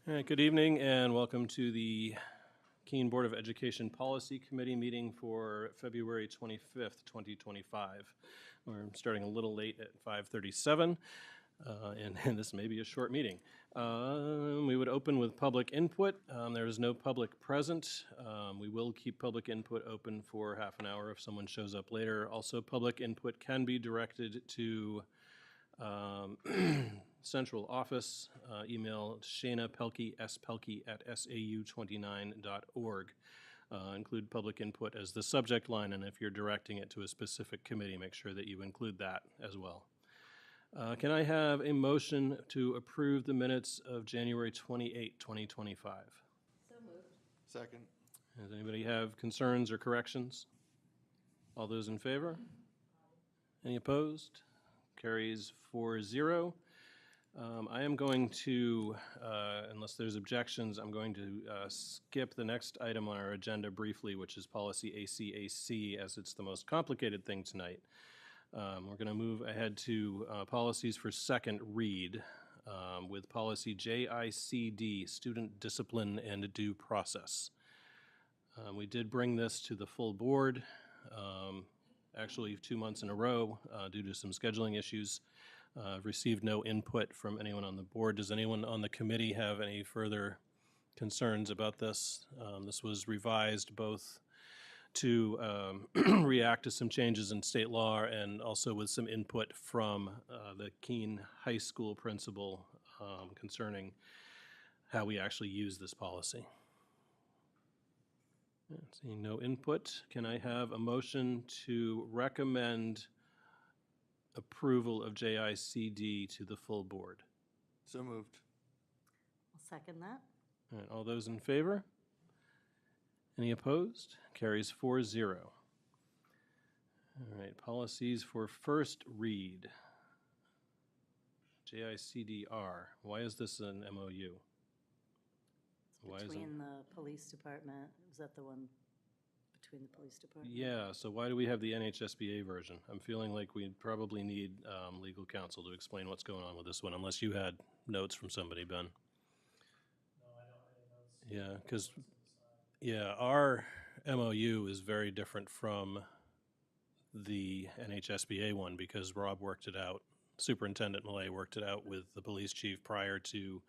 All right, good evening and welcome to the Keene Board of Education Policy Committee meeting for February 25th, 2025. We're starting a little late at 5:37, and this may be a short meeting. We would open with public input. There is no public present. We will keep public input open for half an hour if someone shows up later. Also, public input can be directed to central office, email Shana Pelkey, spelkey@sau29.org. Include public input as the subject line, and if you're directing it to a specific committee, make sure that you include that as well. Can I have a motion to approve the minutes of January 28, 2025? So moved. Second. Does anybody have concerns or corrections? All those in favor? Any opposed? Carries 4-0. I am going to, unless there's objections, I'm going to skip the next item on our agenda briefly, which is policy ACAC, as it's the most complicated thing tonight. We're going to move ahead to policies for second read with policy JICD, Student Discipline and Due Process. We did bring this to the full board, actually 2 months in a row due to some scheduling issues. Received no input from anyone on the board. Does anyone on the committee have any further concerns about this? This was revised both to react to some changes in state law and also with some input from the Keene High School principal concerning how we actually use this policy. Seeing no input, can I have a motion to recommend approval of JICD to the full board? So moved. I'll second that. All right, all those in favor? Any opposed? Carries 4-0. All right, policies for first read. JICDR. Why is this an MOU? Between the police department, is that the one between the police department? Yeah, so why do we have the NHSBA version? I'm feeling like we probably need legal counsel to explain what's going on with this one, unless you had notes from somebody, Ben. No, I don't have any notes. Yeah, because our MOU is very different from the NHSBA one because Rob worked it out, Superintendent Millay worked it out with the police chief prior to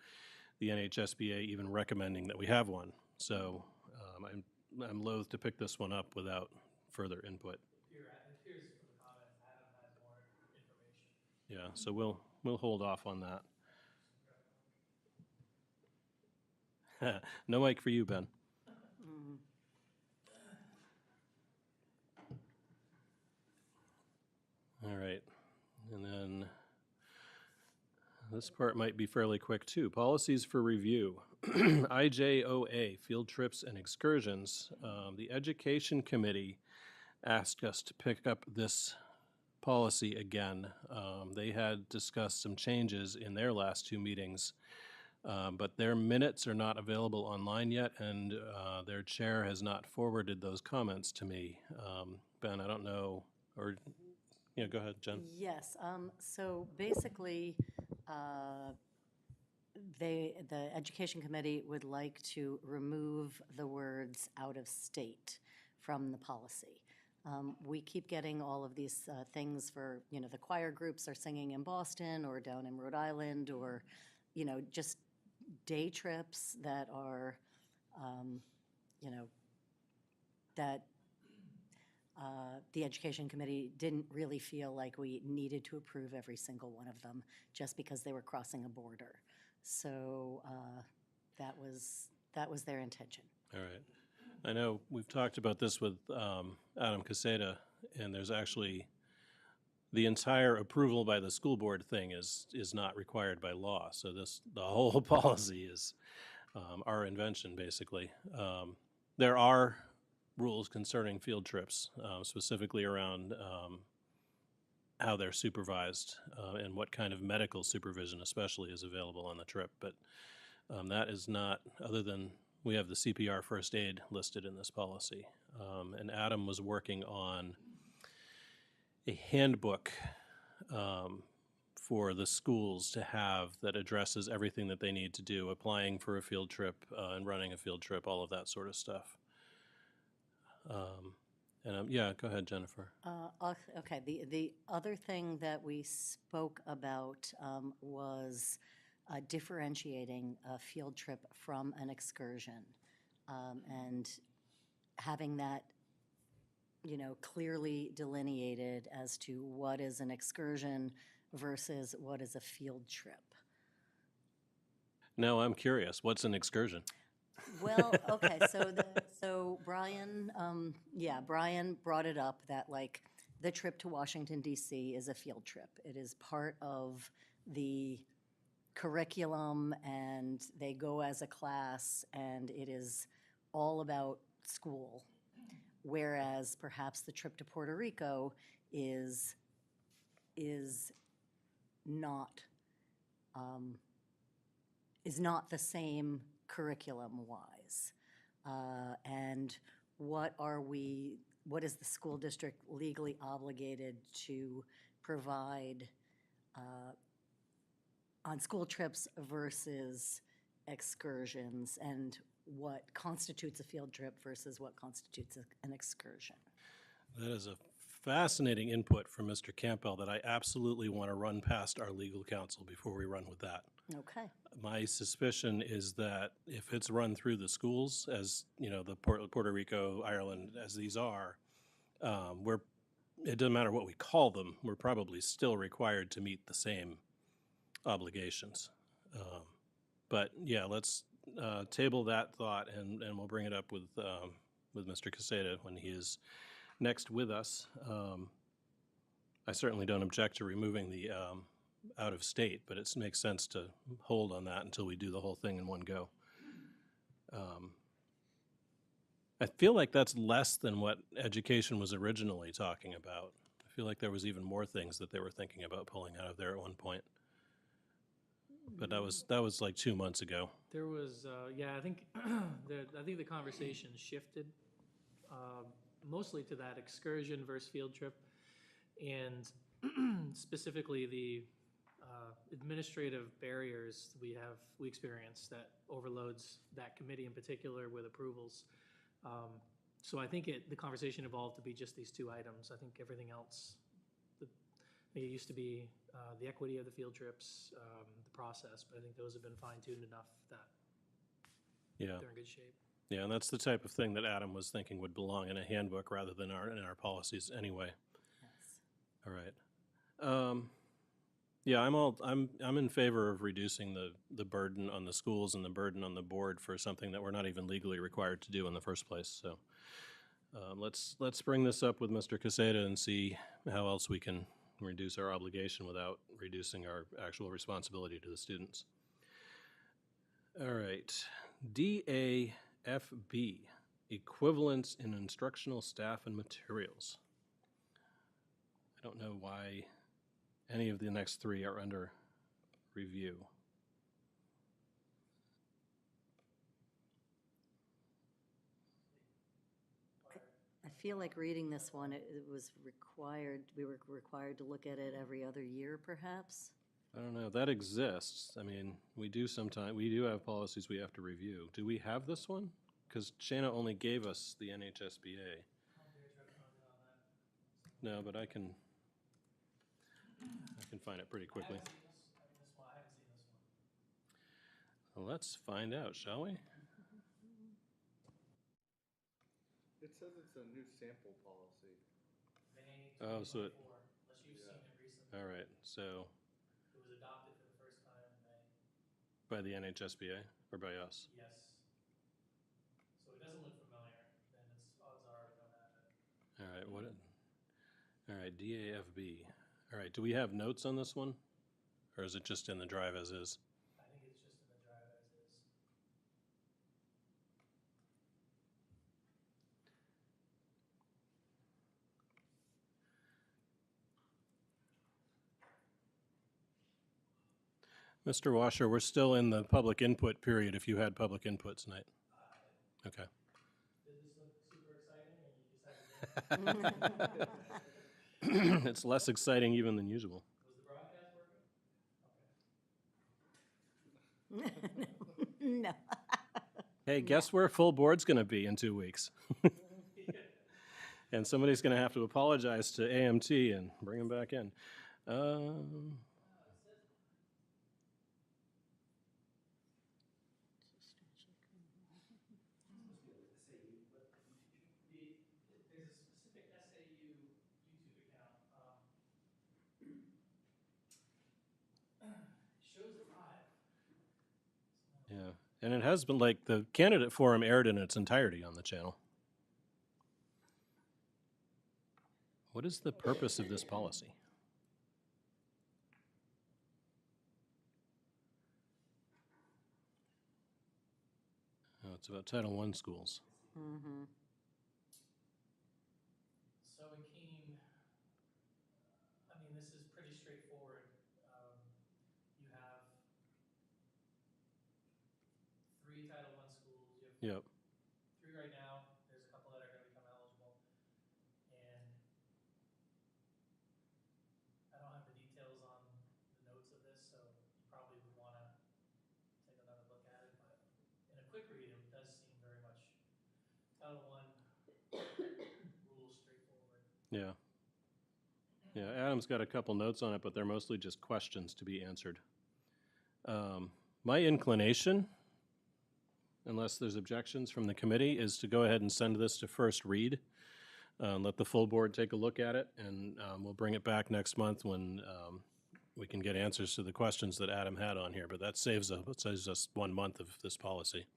the NHSBA even recommending that we have one. So I'm loath to pick this one up without further input. It appears from the comments Adam has more information. Yeah, so we'll hold off on that. No mic for you, Ben. All right, and then this part might be fairly quick too. Policies for review. IJOA, field trips and excursions. The Education Committee asked us to pick up this policy again. They had discussed some changes in their last two meetings, but their minutes are not available online yet, and their chair has not forwarded those comments to me. Ben, I don't know, or, go ahead, Jen. Yes, so basically, the Education Committee would like to remove the words "out of state" from the policy. We keep getting all of these things for, the choir groups are singing in Boston or down in Rhode Island, or, just day trips that are, that the Education Committee didn't really feel like we needed to approve every single one of them just because they were crossing a border. So that was their intention. All right. I know we've talked about this with Adam Caseta, and there's actually the entire approval by the school board thing is not required by law. So the whole policy is our invention, basically. There are rules concerning field trips, specifically around how they're supervised and what kind of medical supervision especially is available on the trip. But that is not, other than we have the CPR first aid listed in this policy. And Adam was working on a handbook for the schools to have that addresses everything that they need to do, applying for a field trip and running a field trip, all of that sort of stuff. Yeah, go ahead, Jennifer. Okay, the other thing that we spoke about was differentiating a field trip from an excursion, and having that, clearly delineated as to what is an excursion versus what is a field trip. Now I'm curious, what's an excursion? Well, okay, so Brian, Brian brought it up that like the trip to Washington DC is a field trip. It is part of the curriculum and they go as a class and it is all about school. Whereas perhaps the trip to Puerto Rico is not the same curriculum-wise. And what is the school district legally obligated to provide on school trips versus excursions, and what constitutes a field trip versus what constitutes an excursion? That is a fascinating input from Mr. Campbell that I absolutely want to run past our legal counsel before we run with that. Okay. My suspicion is that if it's run through the schools, as the Puerto Rico, Ireland, as these are, it doesn't matter what we call them, we're probably still required to meet the same obligations. But yeah, let's table that thought, and we'll bring it up with Mr. Caseta when he is next with us. I certainly don't object to removing the out of state, but it makes sense to hold on that until we do the whole thing in one go. I feel like that's less than what education was originally talking about. I feel like there was even more things that they were thinking about pulling out of there at one point. But that was like 2 months ago. There was, I think the conversation shifted mostly to that excursion versus field trip, and specifically the administrative barriers we experience that overloads that committee in particular with approvals. So I think the conversation evolved to be just these two items. I think everything else, it used to be the equity of the field trips, the process, but I think those have been fine-tuned enough that they're in good shape. Yeah, and that's the type of thing that Adam was thinking would belong in a handbook rather than in our policies anyway. Yes. All right. Yeah, I'm in favor of reducing the burden on the schools and the burden on the board for something that we're not even legally required to do in the first place. So let's bring this up with Mr. Caseta and see how else we can reduce our obligation without reducing our actual responsibility to the students. All right, DAFB, equivalence in instructional staff and materials. I don't know why any of the next three are under review. I feel like reading this one, it was required, we were required to look at it every other year, perhaps? I don't know, that exists. I mean, we do have policies we have to review. Do we have this one? Because Shanna only gave us the NHSBA. No, but I can find it pretty quickly. I haven't seen this one. Well, let's find out, shall we? It says it's a new sample policy. May Oh, so 2024, unless you've seen it recently. All right, so It was adopted for the first time in May. by the NHSBA or by us? Yes. So it doesn't look familiar, then it's odds are we don't have it. All right, all right, DAFB. All right, do we have notes on this one? Or is it just in the drive as is? I think it's just in the drive as is. Mr. Washer, we're still in the public input period if you had public input tonight. Okay. Did this look super exciting, or you just had to It's less exciting even than usual. Was the broadcast working? No. Hey, guess where full board's going to be in 2 weeks? And somebody's going to have to apologize to AMT and bring them back in. There's a specific SAU YouTube account. Shows 5. Yeah, and it has been like the candidate forum aired in its entirety on the channel. What is the purpose of this policy? Oh, it's about Title I schools. Mm-hmm. So it came, I mean, this is pretty straightforward. You have 3 Title I schools. You have Yep. 3 right now. There's a couple that are going to become eligible. And I don't have the details on the notes of this, so you probably would want to take another look at it. But in a quick read, it does seem very much Title I rules straightforward. Yeah. Yeah, Adam's got a couple notes on it, but they're mostly just questions to be answered. My inclination, unless there's objections from the committee, is to go ahead and send this to first read. Let the full board take a look at it, and we'll bring it back next month when we can get answers to the questions that Adam had on here. But that saves us 1 month of this policy.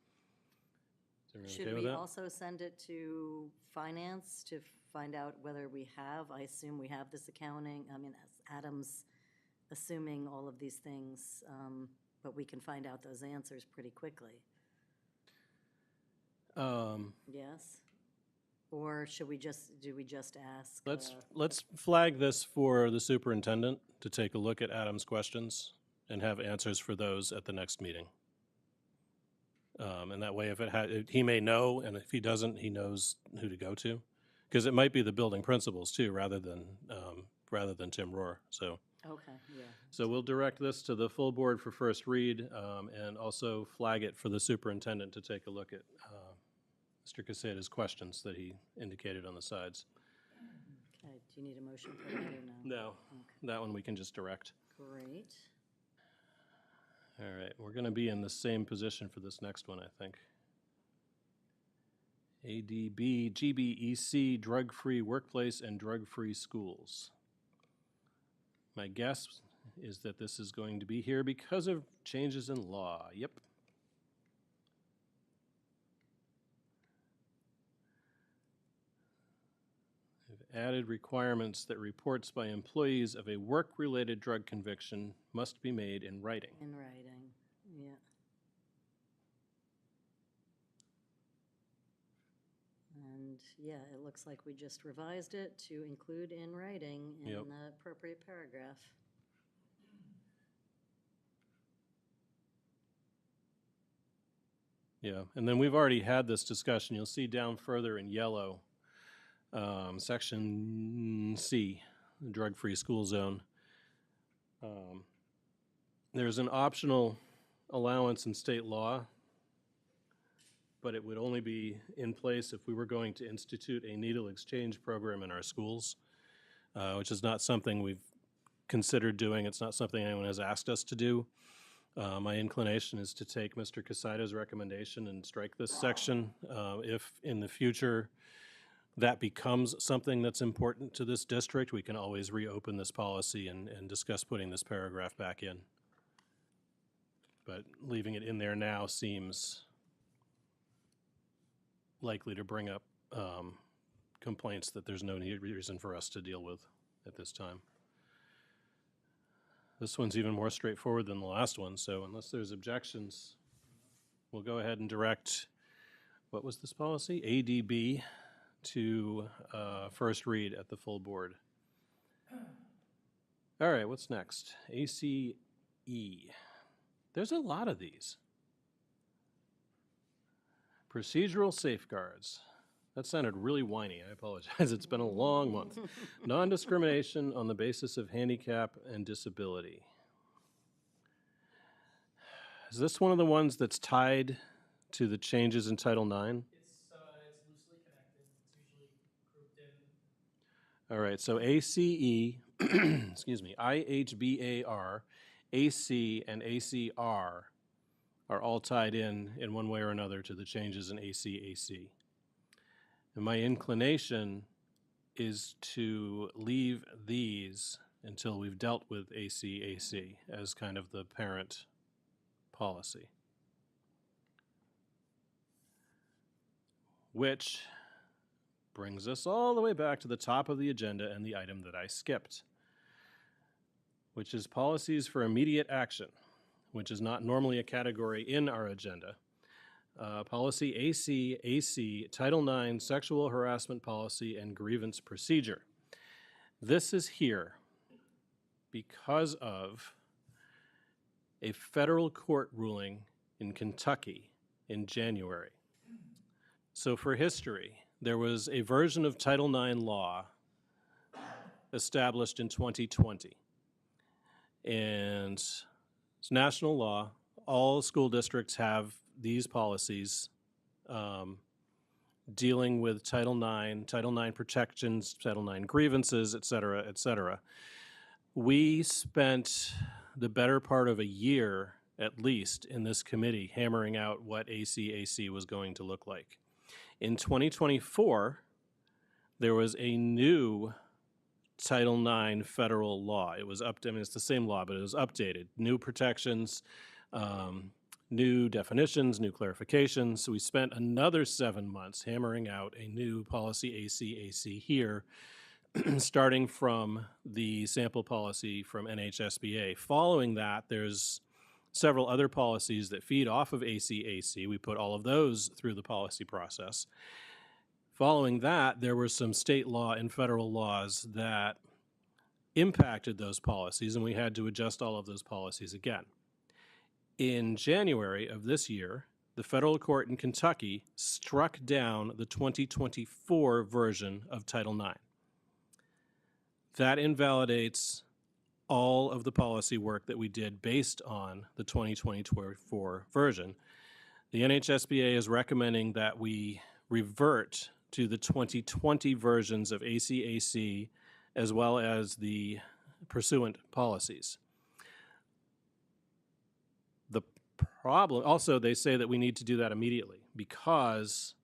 Is everyone okay Should with we that? also send it to finance to find out whether we have, I assume we have this accounting, I mean, Adam's assuming all of these things, but we can find out those answers pretty quickly. Yes? Or should we just, do we just ask? Let's flag this for the superintendent to take a look at Adam's questions and have answers for those at the next meeting. And that way, he may know, and if he doesn't, he knows who to go to, because it might be the building principals too, rather than Tim Rohr. So. Okay, yeah. So we'll direct this to the full board for first read, and also flag it for the superintendent to take a look at Mr. Caseda's questions that he indicated on the sides. Okay, do you need a motion for that or no? No, Okay. that one we can just direct. Great. All right, we're going to be in the same position for this next one, I think. ADB, GBEC, drug-free workplace and drug-free schools. My guess is that this is going to be here because of changes in law. Yep. They've added requirements that reports by employees of a work-related drug conviction must be made in writing. In writing, yeah. And, yeah, it looks like we just revised it to include in writing in Yep. the appropriate paragraph. Yeah, and then we've already had this discussion. You'll see down further in yellow, section C, the drug-free school zone. There's an optional allowance in state law, but it would only be in place if we were going to institute a needle exchange program in our schools, which is not something we've considered doing. It's not something anyone has asked us to do. My inclination is to take Mr. Caseda's recommendation and strike this section. If in the future that becomes something that's important to this district, we can always reopen this policy and discuss putting this paragraph back in. But leaving it in there now seems likely to bring up complaints that there's no reason for us to deal with at this time. This one's even more straightforward than the last one, so unless there's objections, we'll go ahead and direct, what was this policy? ADB to first read at the full board. All right, what's next? ACE. There's a lot of these. Procedural safeguards. That sounded really whiny. I apologize. It's been a long month. Non-discrimination on the basis of handicap and disability. Is this one of the ones that's tied to the changes in Title IX? It's loosely connected, it's usually grouped in. All right, so ACE, excuse me, IHBAR, AC, and ACR are all tied in one way or another to the changes in ACAC. And my inclination is to leave these until we've dealt with ACAC as kind of the parent policy. Which brings us all the way back to the top of the agenda and the item that I skipped, which is policies for immediate action, which is not normally a category in our agenda. Policy AC, Title IX, Sexual Harassment Policy and Grievance Procedure. This is here because of a federal court ruling in Kentucky in January. So for history, there was a version of Title IX law established in 2020. And it's national law. All school districts have these policies dealing with Title IX protections, Title IX grievances, et cetera, et cetera. We spent the better part of a year, at least, in this committee hammering out what ACAC was going to look like. In 2024, there was a new Title IX federal law. It was it's the same law, but it was updated. New protections, new definitions, new clarifications. So we spent another 7 months hammering out a new policy ACAC here, starting from the sample policy from NHSBA. Following that, there's several other policies that feed off of ACAC. We put all of those through the policy process. Following that, there were some state law and federal laws that impacted those policies, and we had to adjust all of those policies again. In January of this year, the federal court in Kentucky struck down the 2024 version of Title IX. That invalidates all of the policy work that we did based on the 2024 version. The NHSBA is recommending that we revert to the 2020 versions of ACAC as well as the pursuant policies. The problem, also they say that we need to do that immediately because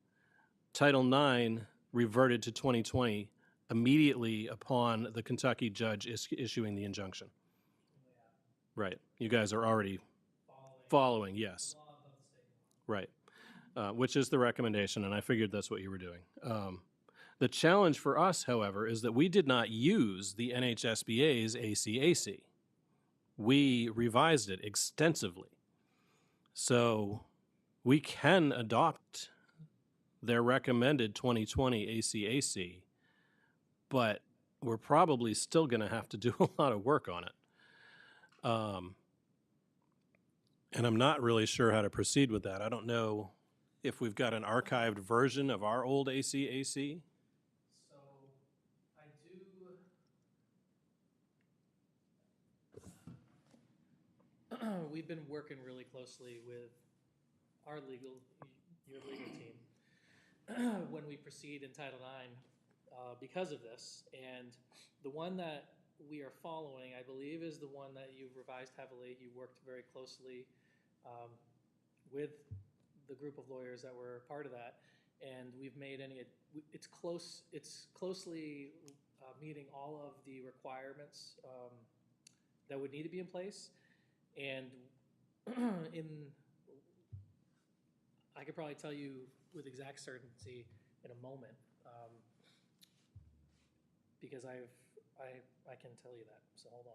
Title IX reverted to 2020 immediately upon the Kentucky judge issuing the injunction. Right, you guys are already following, yes. Right. Which is the recommendation, and I figured that's what you were doing. The challenge for us, however, is that we did not use the NHSBA's ACAC. We revised it extensively. So we can adopt their recommended 2020 ACAC, but we're probably still going to have to do a lot of work on it. And I'm not really sure how to proceed with that. I don't know if we've got an archived version of our old ACAC. So I do. We've been working really closely with your legal team when we proceed in Title IX because of this. And the one that we are following, I believe, is the one that you've revised heavily. You worked very closely with the group of lawyers that were part of that, and we've made it's closely meeting all of the requirements that would need to be in place. And I could probably tell you with exact certainty in a moment, because I can tell you that. So hold on.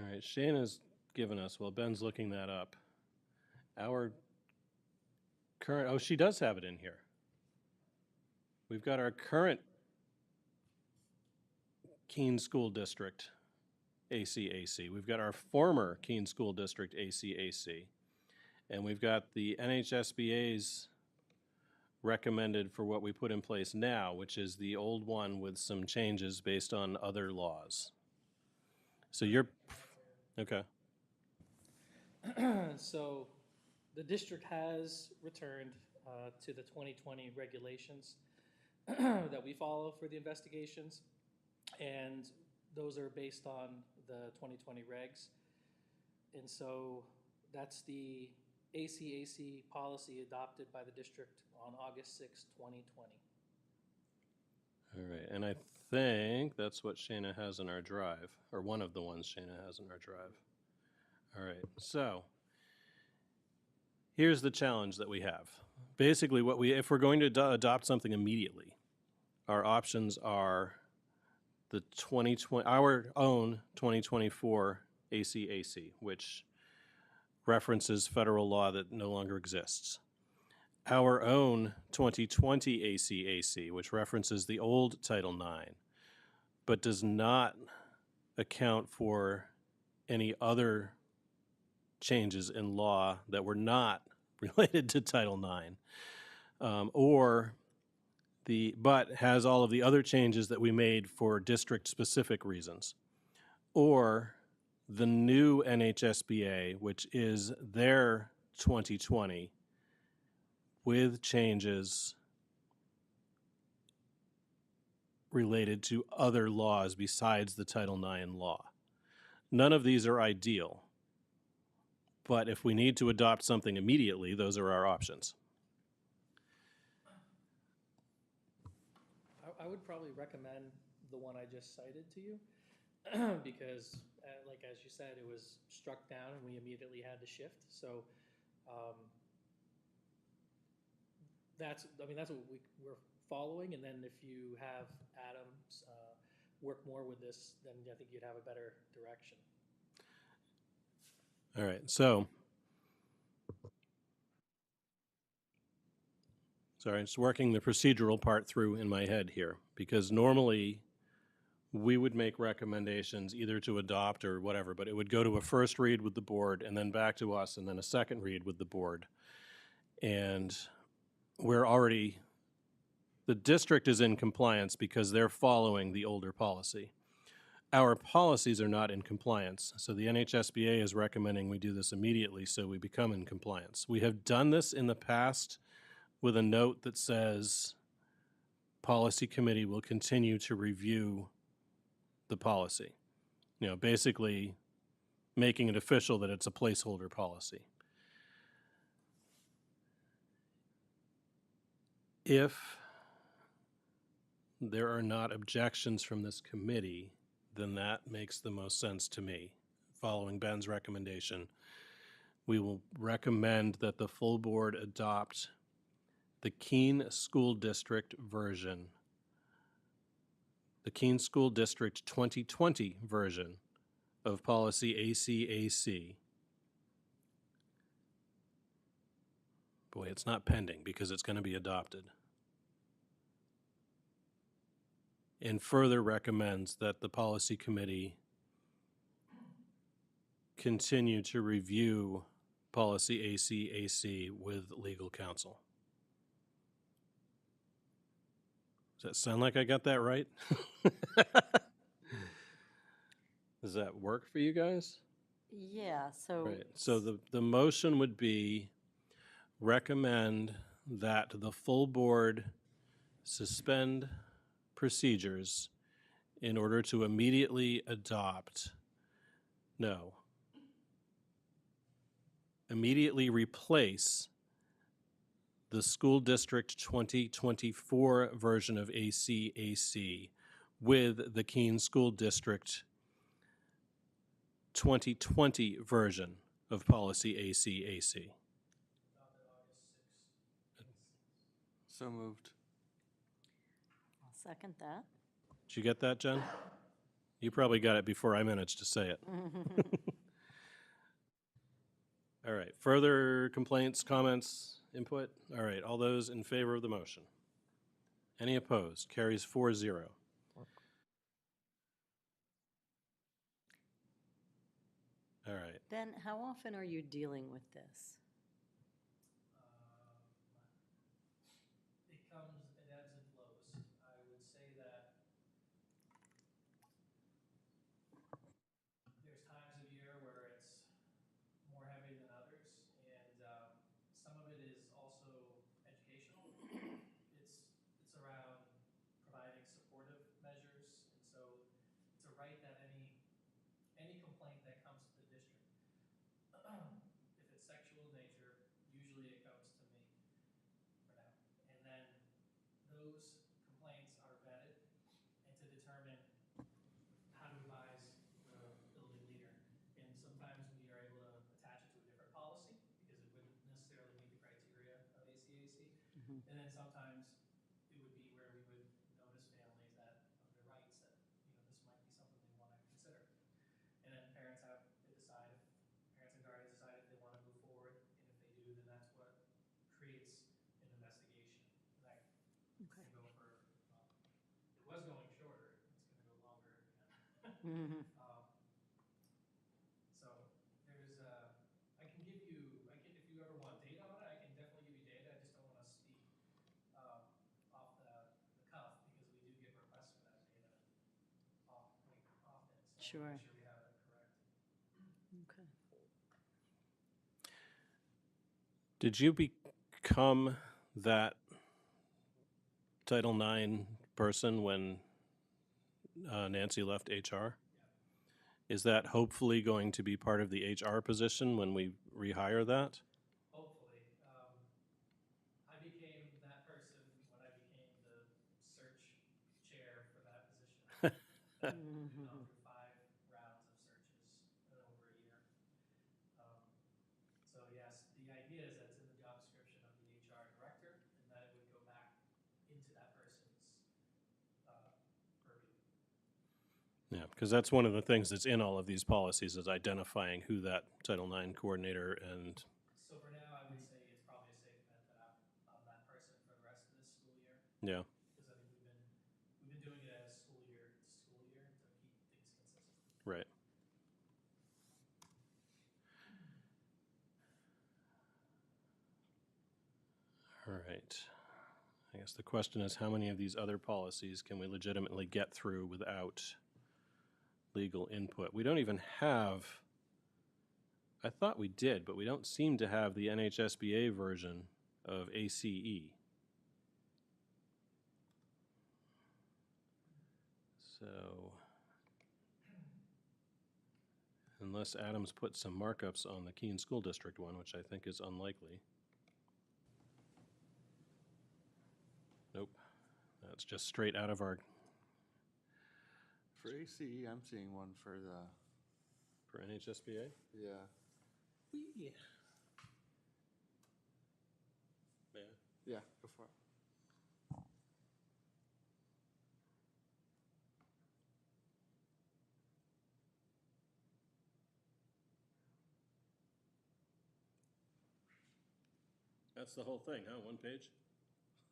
All right, Shayna's given us, while Ben's looking that up, our current, oh, she does have it in here. We've got our current Keene School District ACAC. We've got our former Keene School District ACAC. And we've got the NHSBA's recommended for what we put in place now, which is the old one with some changes based on other laws. So you're, okay. So the district has returned to the 2020 regulations that we follow for the investigations, and those are based on the 2020 regs. And so that's the ACAC policy adopted by the district on August 6, 2020. All right, and I think that's what Shayna has in our drive, or one of the ones Shayna has in our drive. All right, so here's the challenge that we have. Basically, if we're going to adopt something immediately, our options are the 2020, our own 2024 ACAC, which references federal law that no longer exists. Our own 2020 ACAC, which references the old Title IX, but does not account for any other changes in law that were not related to Title IX, but has all of the other changes that we made for district-specific reasons, or the new NHSBA, which is their 2020, with changes related to other laws besides the Title IX law. None of these are ideal, but if we need to adopt something immediately, those are our options. I would probably recommend the one I just cited to you because, like as you said, it was struck down and we immediately had to shift. So that's what we're following. And then if you have Adams work more with this, then I think you'd have a better direction. All right, so sorry, just working the procedural part through in my head here, because normally we would make recommendations either to adopt or whatever, but it would go to a first read with the board and then back to us and then a second read with the board. And the district is in compliance because they're following the older policy. Our policies are not in compliance, so the NHSBA is recommending we do this immediately so we become in compliance. We have done this in the past with a note that says policy committee will continue to review the policy. Basically making it official that it's a placeholder policy. If there are not objections from this committee, then that makes the most sense to me. Following Ben's recommendation, we will recommend that the full board adopt the Keene School District version, the Keene School District 2020 version of policy ACAC. Boy, it's not pending because it's going to be adopted. And further recommends that the policy committee continue to review policy ACAC with legal counsel. Does that sound like I got that right? Does that work for you guys? Yeah, so. Right. So the motion would be recommend that the full board suspend procedures in order to immediately immediately replace the school district 2024 version of ACAC with the Keene School District 2020 version of policy ACAC. So moved. I'll second that. Did you get that, Jen? You probably got it before I managed to say it. All right, further complaints, comments, input? All right, all those in favor of the motion? Any opposed? Carries 4-0. All right, Ben, how often are you dealing with this? It comes, it ebbs and flows. I would say that there's times of year where it's more heavy than others, and some of it is also educational. It's around providing supportive measures, and so it's a right that any complaint that comes to the district, if it's sexual in nature, usually it comes to me for now, and then those complaints are vetted and to determine how to advise the building leader. And sometimes we are able to attach it to a different policy because it wouldn't necessarily meet the criteria of ACAC. And then sometimes it would be where we would notice families that of their rights that, this might be something they want to consider. And then parents decide if parents and guardians decide if they want to move forward. And if they do, then that's what creates an investigation. And that Okay. can go for, well, it was going shorter, it's gonna go longer again. Mhm. So there's, if you ever want data on it, I can definitely give you data, I just don't wanna speak, off the cuff, because we do get requests for that data quite often, so I Sure. wanna make sure we have it correct. Okay. did you become that Title IX person when Nancy left HR? Is that hopefully going to be part of the HR position when we rehire that? Hopefully. I became that person when I became the search chair for that position. We've gone through 5 rounds of searches in over a year. So yes, the idea is that it's in the job description of the HR director, and that it would go back into that person's purview. Yeah, because that's one of the things that's in all of these policies is identifying who that Title IX coordinator and, So for now, I would say it's probably a safe bet that I'm that person for the rest of this school year, yeah, because I think we've been doing it as school year to school year to keep things consistent. right. All right. I guess the question is, how many of these other policies can we legitimately get through without legal input? We don't even have, I thought we did, but we don't seem to have the NHSBA version of ACE. So, unless Adams put some markups on the Keene School District one, which I think is unlikely. Nope, that's just straight out of our, For ACE, I'm seeing one for the, for NHSBA. yeah. Yeah. Yeah, go for it. That's the whole thing, huh? One page?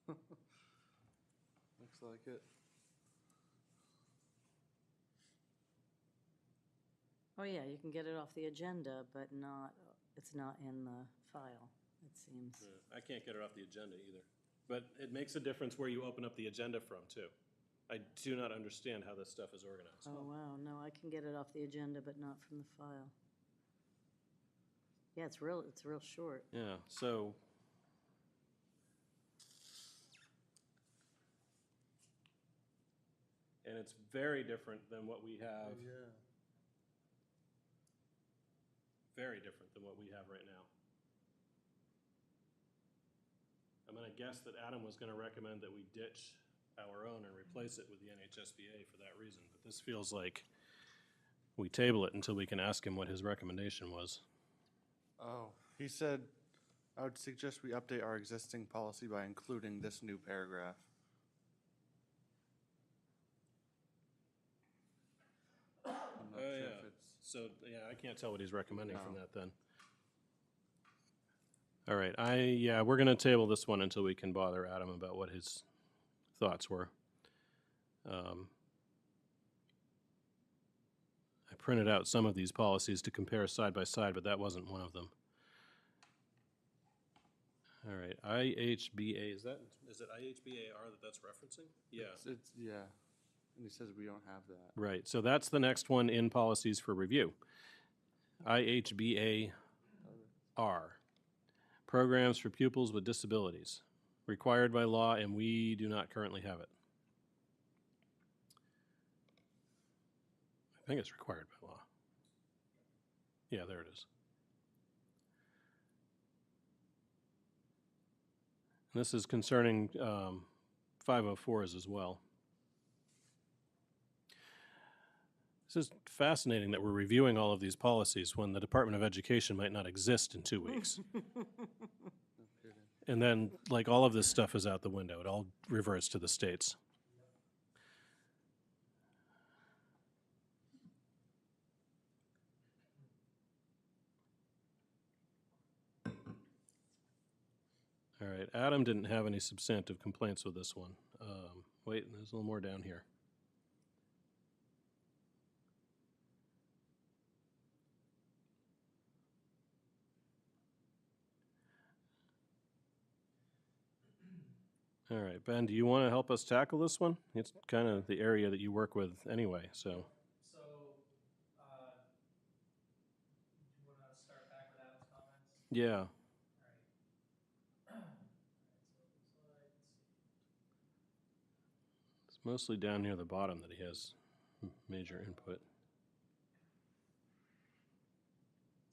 Looks like it. Oh, yeah, you can get it off the agenda, but it's not in the file, it seems. I can't get it off the agenda either. But it makes a difference where you open up the agenda from, too. I do not understand how this stuff is organized. Oh, wow, no, I can get it off the agenda, but not from the file. Yeah, it's real short. Yeah, so. And it's very different than what we have. Yeah. Very different than what we have right now. I'm gonna guess that Adam was gonna recommend that we ditch our own and replace it with the NHSBA for that reason, but this feels like we table it until we can ask him what his recommendation was. Oh, he said, I would suggest we update our existing policy by including this new paragraph. So, yeah, I can't tell what he's recommending from No. that then. All right, yeah, we're gonna table this one until we can bother Adam about what his thoughts were. I printed out some of these policies to compare side by side, but that wasn't one of them. All right, IHBA, is it IHBAR that's referencing? Yeah. It's, yeah. And he says we don't have that. Right, so that's the next one in policies for review. IHBAR, Programs for Pupils with Disabilities, required by law, and we do not currently have it. I think it's required by law. Yeah, there it is. And this is concerning 504s as well. This is fascinating that we're reviewing all of these policies when the Department of Education might not exist in 2 weeks. And then, like, all of this stuff is out the window. It all reverts to the states. All right, Adam didn't have any substantive complaints with this one. Wait, there's a little more down here. All right, Ben, do you want to help us tackle this one? It's kind of the area that you work with anyway, so. So, do you want to start back with Adam's comments? Yeah, All right. All right, so it looks like, let's see. it's mostly down near the bottom that he has major input.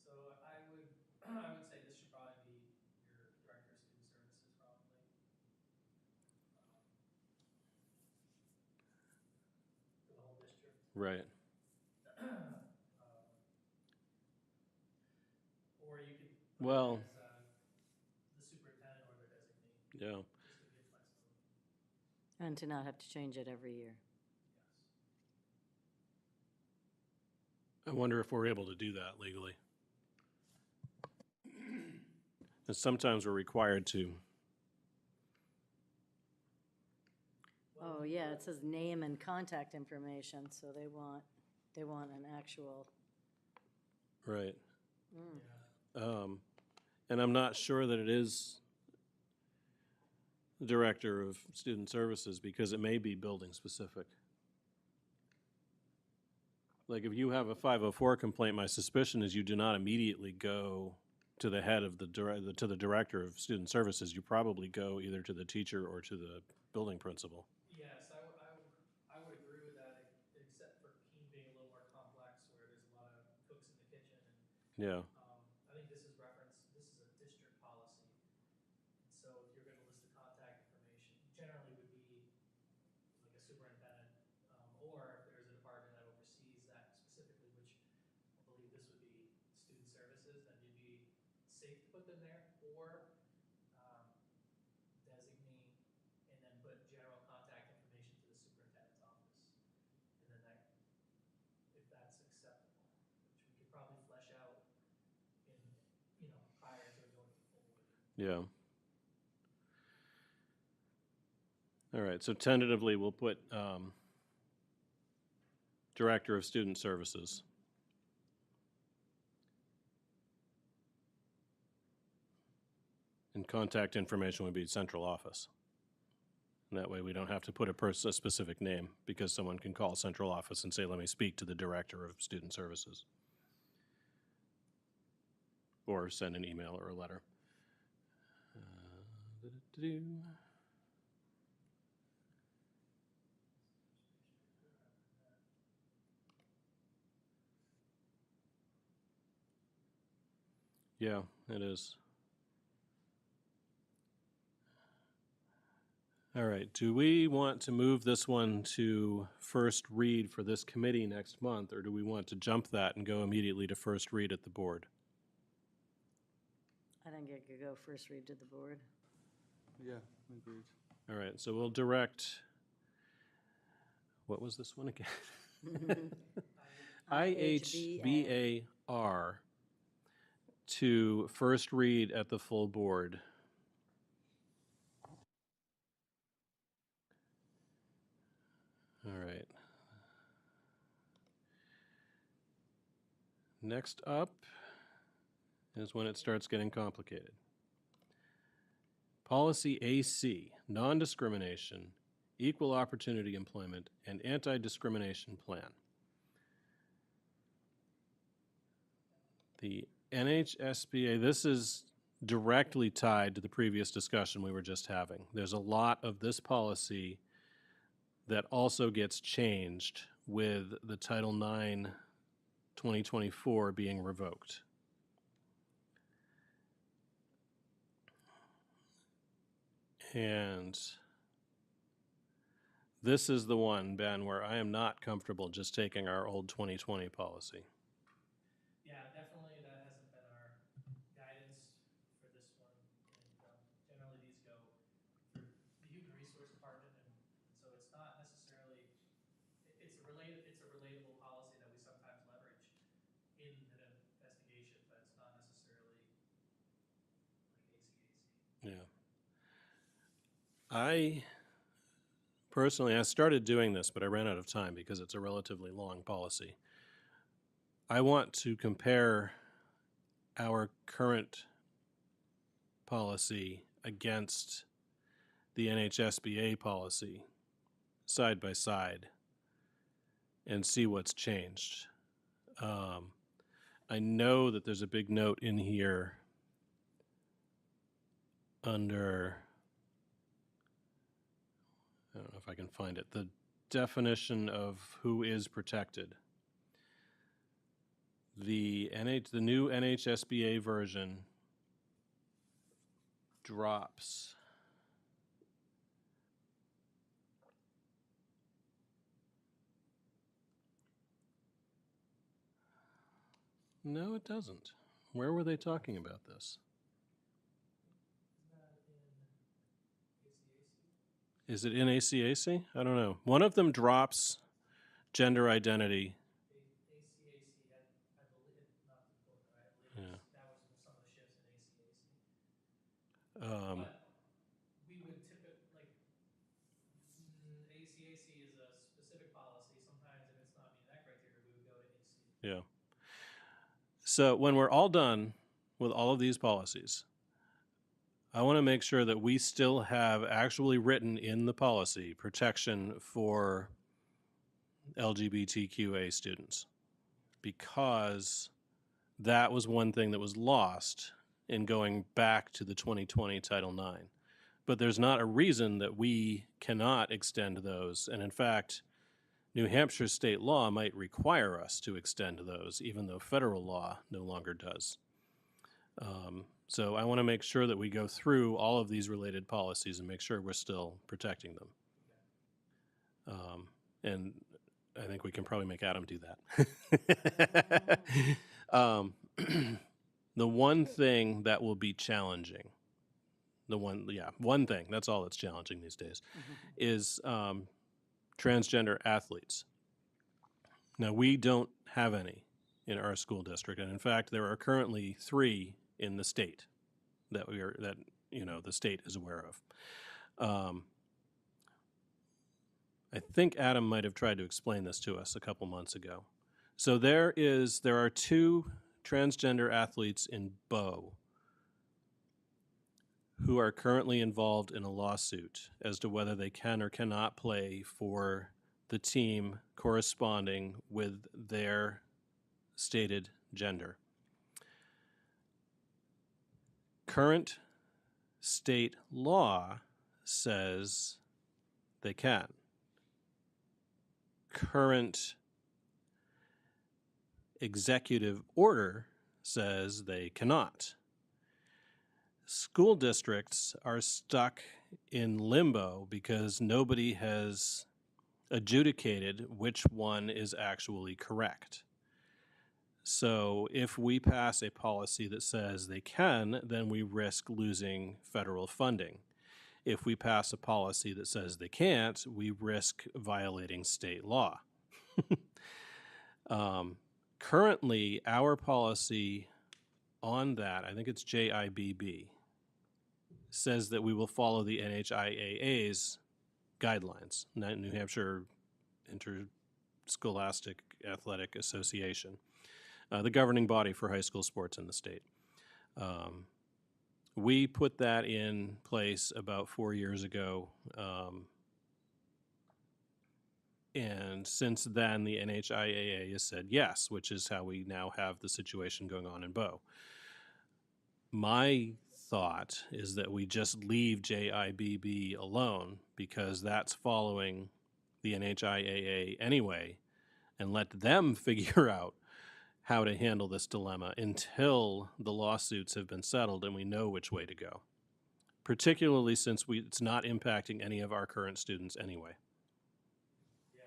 So I would, I would say this should probably be your director of student services, probably. For the whole district. Right, Or you could put Well- it as the superintendent or their designee, yeah. just to give flexibility. And to not have to change it every year. Yes. I wonder if we're able to do that legally. And sometimes we're required to. Oh, yeah, it says name and contact information, so they want an actual, Right. Yeah. And I'm not sure that it is the director of student services because it may be building specific. Like if you have a 504 complaint, my suspicion is you do not immediately go to the head of to the director of student services. You probably go either to the teacher or to the building principal. Yes, I would agree with that, except for Keene being a little more complex, where there's a lot of cooks in the kitchen, and Yeah, I think this is a district policy. And so if you're gonna list the contact information, generally would be like a superintendent, or if there's a department that oversees that specifically, which I believe this would be student services, then you'd be safe to put them there, or designee, and then put general contact information to the superintendent's office. And then that, if that's acceptable, which we could probably flesh out in, prior to going forward. yeah. All right, so tentatively we'll put director of student services. And contact information would be central office. And that way we don't have to put a specific name because someone can call central office and say, let me speak to the director of student services. Or send an email or a letter. Yeah, it is. All right, do we want to move this one to first read for this committee next month, or do we want to jump that and go immediately to first read at the board? I think it could go first read to the board. Yeah, agreed. All right, so we'll direct, what was this one again? IHBAR to first read at the full board. All right. Next up is when it starts getting complicated. Policy AC, non-discrimination, equal opportunity employment, and anti-discrimination plan. The NHSBA, this is directly tied to the previous discussion we were just having. There's a lot of this policy that also gets changed with the Title IX 2024 being revoked. And this is the one, Ben, where I am not comfortable just taking our old 2020 policy. Yeah, definitely that hasn't been our guidance for this one. And generally these go through the Human Resource Department, and so it's not necessarily, it's a relatable policy that we sometimes leverage in an investigation, but it's not necessarily like ACAC. Yeah. I started doing this, but I ran out of time because it's a relatively long policy. I want to compare our current policy against the NHSBA policy side by side and see what's changed. I know that there's a big note in here under, I don't know if I can find it, the definition of who is protected. The new NHSBA version drops No, it doesn't. Where were they talking about this? Is it in ACAC? I don't know. One of them drops gender identity. ACAC, I believe, not the quote, I believe Yeah. that was some of the shifts in ACAC. But we would typically, ACAC is a specific policy. Sometimes if it's not meeting that criteria, we would go to AC. Yeah. So when we're all done with all of these policies, I want to make sure that we still have actually written in the policy protection for LGBTQA students, because that was one thing that was lost in going back to the 2020 Title IX. But there's not a reason that we cannot extend those. And in fact, New Hampshire state law might require us to extend those, even though federal law no longer does. So I want to make sure that we go through all of these related policies and make sure we're still protecting them. And I think we can probably make Adam do that. The one thing that will be challenging, one thing, that's all that's challenging these days, is transgender athletes. Now, we don't have any in our school district, and in fact, there are currently 3 in the state that the state is aware of. I think Adam might have tried to explain this to us a couple months ago. So there are 2 transgender athletes in Bow who are currently involved in a lawsuit as to whether they can or cannot play for the team corresponding with their stated gender. Current state law says they can. Current executive order says they cannot. School districts are stuck in limbo because nobody has adjudicated which one is actually correct. So if we pass a policy that says they can, then we risk losing federal funding. If we pass a policy that says they can't, we risk violating state law. Currently, our policy on that, I think it's JIBB, says that we will follow the NHIAA's guidelines, New Hampshire Interscholastic Athletic Association, the governing body for high school sports in the state. We put that in place about 4 years ago. And since then, the NHIAA has said yes, which is how we now have the situation going on in Bow. My thought is that we just leave JIBB alone because that's following the NHIAA anyway, and let them figure out how to handle this dilemma until the lawsuits have been settled and we know which way to go, particularly since it's not impacting any of our current students anyway. Yeah,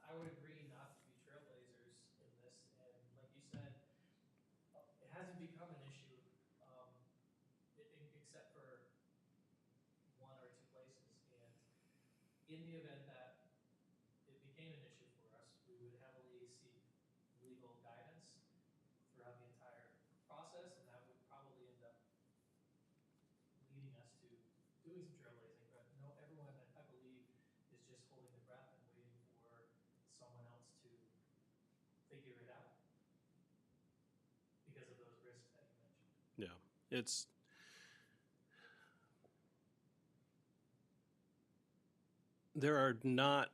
I would agree not to be trailblazers in this, and like you said, it hasn't become an issue, except for one or two places, and in the event that it became an issue for us, we would heavily seek legal guidance throughout the entire process, and that would probably end up leading us to doing some trailblazing, but no, everyone, I believe, is just holding their breath and waiting for someone else to figure it out because of those risks that you mentioned. Yeah, there are not,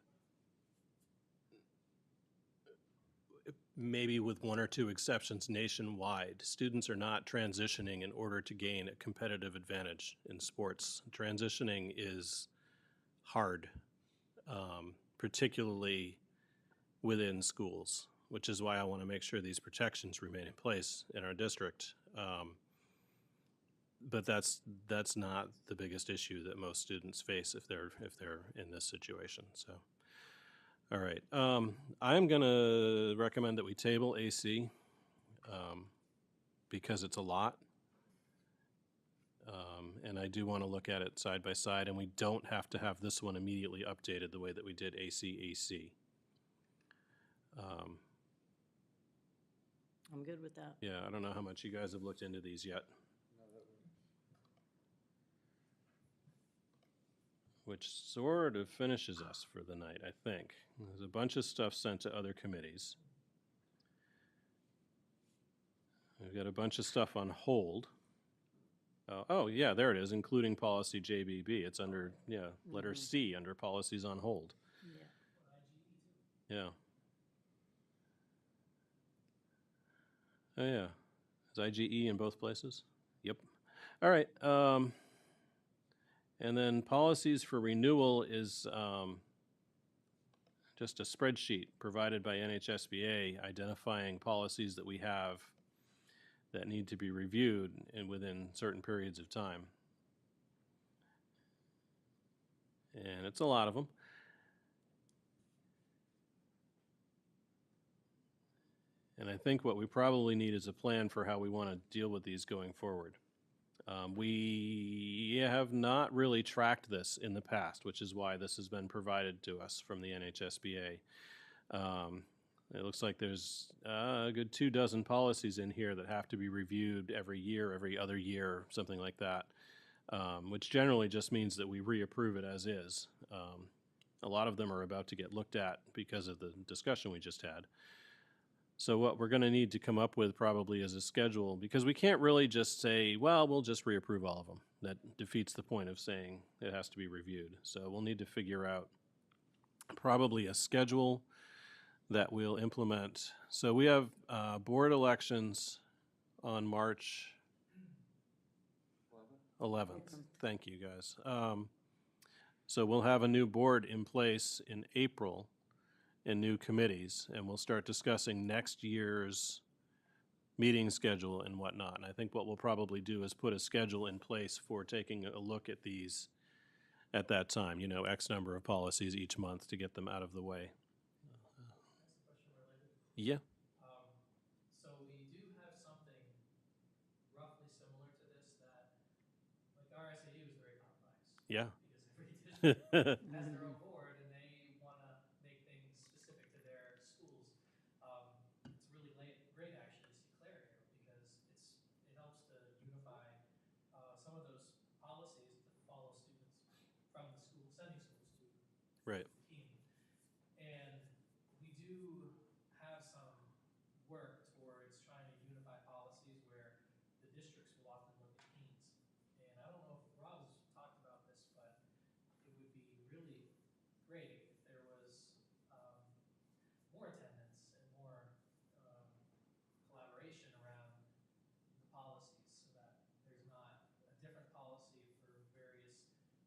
maybe with one or two exceptions nationwide, students are not transitioning in order to gain a competitive advantage in sports. Transitioning is hard, particularly within schools, which is why I want to make sure these protections remain in place in our district. But that's not the biggest issue that most students face if they're in this situation. So, all right, I'm gonna recommend that we table AC because it's a lot, and I do want to look at it side by side, and we don't have to have this one immediately updated the way that we did AC. I'm good with that. Yeah, I don't know how much you guys have looked into these yet. Which sort of finishes us for the night, I think. There's a bunch of stuff sent to other committees. We've got a bunch of stuff on hold. Oh, yeah, there it is, including policy JBB. It's under, letter C, under policies on hold. Yeah. Yeah. Oh, yeah. Is IGE in both places? Yep. All right. And then policies for renewal is just a spreadsheet provided by NHSBA identifying policies that we have that need to be reviewed and within certain periods of time. And it's a lot of them. And I think what we probably need is a plan for how we want to deal with these going forward. We have not really tracked this in the past, which is why this has been provided to us from the NHSBA. It looks like there's a good 24 policies in here that have to be reviewed every year, every other year, something like that, which generally just means that we reapprove it as is. A lot of them are about to get looked at because of the discussion we just had. So what we're going to need to come up with probably is a schedule, because we can't really just say, well, we'll just reapprove all of them. That defeats the point of saying it has to be reviewed. So we'll need to figure out probably a schedule that we'll implement. So we have board elections on March 11th. Thank you, guys. So we'll have a new board in place in April and new committees, and we'll start discussing next year's meeting schedule and whatnot. And I think what we'll probably do is put a schedule in place for taking a look at these at that time, X number of policies each month to get them out of the way. Next question related. Yeah. So we do have something roughly similar to this that, like our SAU is very complex. Yeah. Because every district has their own board and they want to make things specific to Right. Keene. And we do have some work towards trying to unify policies where the districts will often look at Keens. And I don't know if Rob has talked about this, but it would be really great if there was more attendance and more collaboration around the policies so that there's not a different policy for various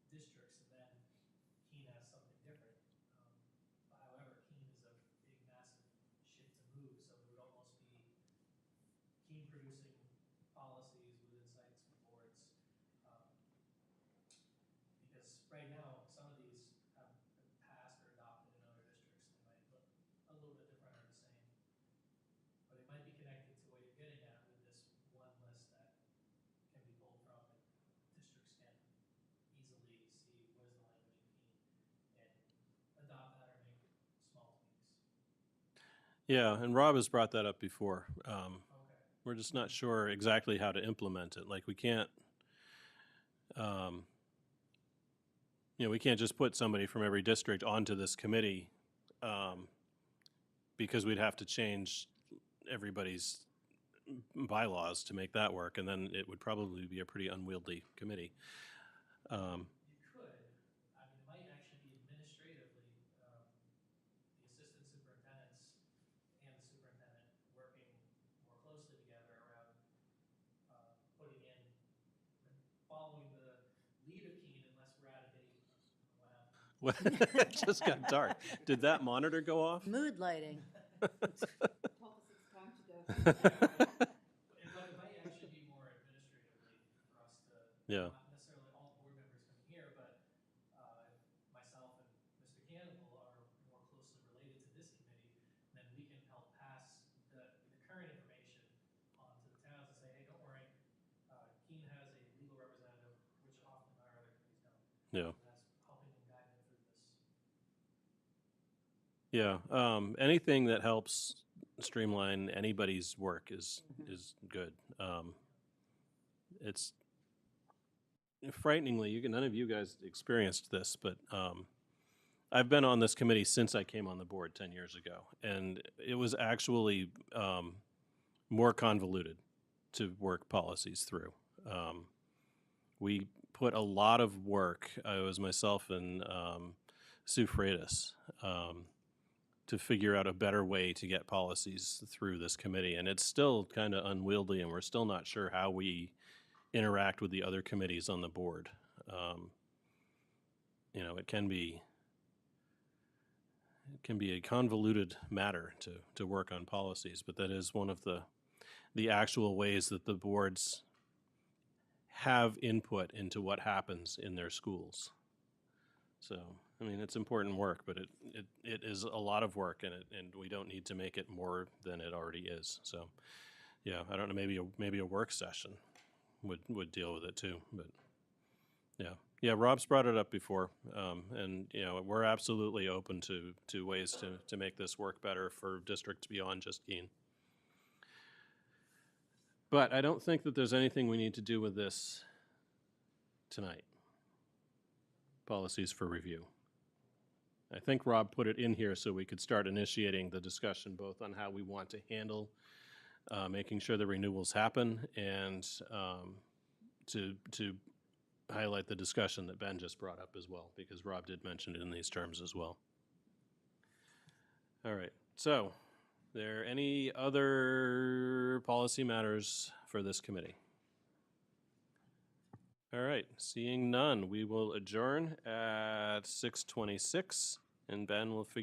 districts and then Keene has something different. However, Keene is a big, massive shift to move, so it would almost be Keene producing policies with insights from boards. Um, because right now, some of these have been passed or adopted in other districts. They might look a little bit different or the same. But it might be connected to what you're getting at with this one list that can be pulled from and districts can easily see what is the language in Keene and adopt that or make small tweaks. Yeah, and Rob has brought that up before. Okay. We're just not sure exactly how to implement it. Like we can't, we can't just put somebody from every district onto this committee because we'd have to change everybody's bylaws to make that work, and then it would probably be a pretty unwieldy committee. You could, I mean, it might actually be administratively, the assistant superintendents and the superintendent working more closely together around putting in, following the lead of Keene unless we're out of date. I don't know what happened. It just got dark. Did that monitor go off? Mood lighting. Told us it's time to go. But it might actually be more administratively for us to, Yeah. not necessarily all board members coming here, but myself and Mr. Cannibal are more closely related to this committee, then we can help pass the current information on to the towns and say, hey, don't worry, Keene has a legal representative, which often our other committees don't. Yeah. So that's helping them guide them through this. Yeah. Anything that helps streamline anybody's work is good. It's frighteningly, none of you guys experienced this, but I've been on this committee since I came on the board 10 years ago, and it was actually more convoluted to work policies through. We put a lot of work, it was myself and Sue Freitas, to figure out a better way to get policies through this committee. And it's still kind of unwieldy, and we're still not sure how we interact with the other committees on the board. It can be a convoluted matter to work on policies, but that is one of the actual ways that the boards have input into what happens in their schools. So, I mean, it's important work, but it is a lot of work, and we don't need to make it more than it already is. So, yeah, I don't know, maybe a work session would deal with it too, but yeah, Rob's brought it up before, and we're absolutely open to ways to make this work better for districts beyond just Keene. But I don't think that there's anything we need to do with this tonight. Policies for review. I think Rob put it in here so we could start initiating the discussion both on how we want to handle making sure the renewals happen and to highlight the discussion that Ben just brought up as well, because Rob did mention it in these terms as well. All right, so there any other policy matters for this committee? All right, seeing none, we will adjourn at 6:26, and Ben will figure